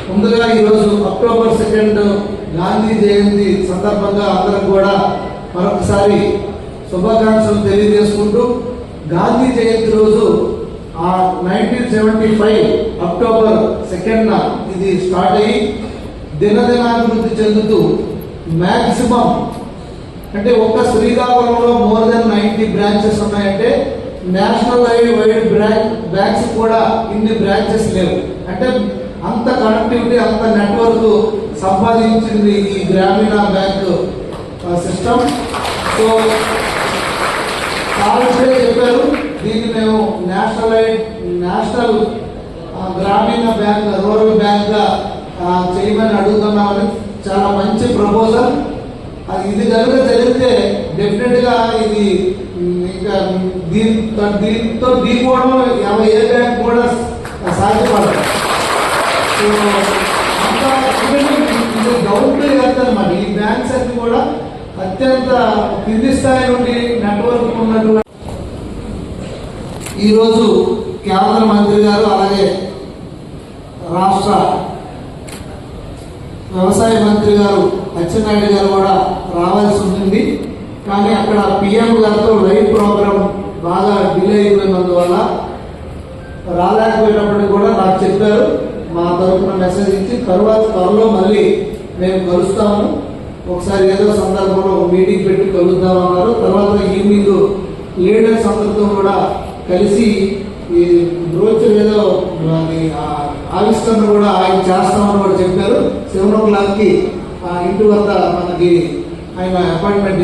ముందుగా ఈరోజు అక్టోబర్ 2 గాంధీ జయంతి సందర్భంగా అందరం కూడా మరొకసారి శుభాకాంక్షలు తెలియజేసుకుంటూ, గాంధీ జయంతి రోజు 1975 అక్టోబర్ 2న ఇది స్టార్ట్ అయ్యి దినదినాభివృద్ధి చెందుతూ మ్యాక్సిమం అంటే ఒక్క శ్రీకాకుళంలో మోర్ దెన్ 90 బ్రాంచెస్ ఉన్నాయంటే నేషనల్ వైడ్ బ్యాంక్స్ కూడా ఇన్ని బ్రాంచెస్ లేవు. అంటే అంత కనెక్టివిటీ, అంత నెట్వర్క్ సంపాదించింది ఈ గ్రామీణ బ్యాంక్ సిస్టమ్. సో చాలా చెప్పారు, దీన్ని మేము నేషనల్ గ్రామీణ బ్యాంక్, రూరల్ బ్యాంక్గా చేయమని అడుగుతున్నామని. చాలా మంచి ప్రపోజల్. ఇది కనుక జరిగితే డెఫినెట్గా ఇది ఇంకా దీంతో ఢీకోవడం ఏ బ్యాంక్ కూడా సాధ్యపడదు. సో అంతా డౌన్ టు ఎర్త్ అనమాట. ఈ బ్యాంక్స్ అన్ని కూడా అత్యంత కింది స్థాయి నుండి నెట్వర్క్ ఉన్నటువంటి. ఈరోజు కేంద్ర మంత్రి గారు అలాగే రాష్ట్ర వ్యవసాయ మంత్రి గారు అచ్చెన్నాయుడు గారు కూడా రావాల్సి ఉంటుంది. కానీ అక్కడ పిఎం గారితో లైవ్ ప్రోగ్రామ్ బాగా డిలే అయిపోయినందువల్ల రాలేకపోయినప్పటికీ కూడా నాకు చెప్పారు, మా తరఫున మెసేజ్ ఇచ్చి త్వరలో మళ్ళీ మేము కలుస్తాము, ఒకసారి ఏదో సందర్భంలో మీటింగ్ పెట్టి కలుద్దామన్నారు. తర్వాత ఈవినింగ్ లీడర్స్ అందరితో కూడా కలిసి ఈ బ్రోచర్ ఏదో ఆవిష్కరణ కూడా ఆయన చేస్తామని కూడా చెప్పారు. 7 o'clockకి ఇంటి వద్ద మనకి ఆయన అపాయింట్మెంట్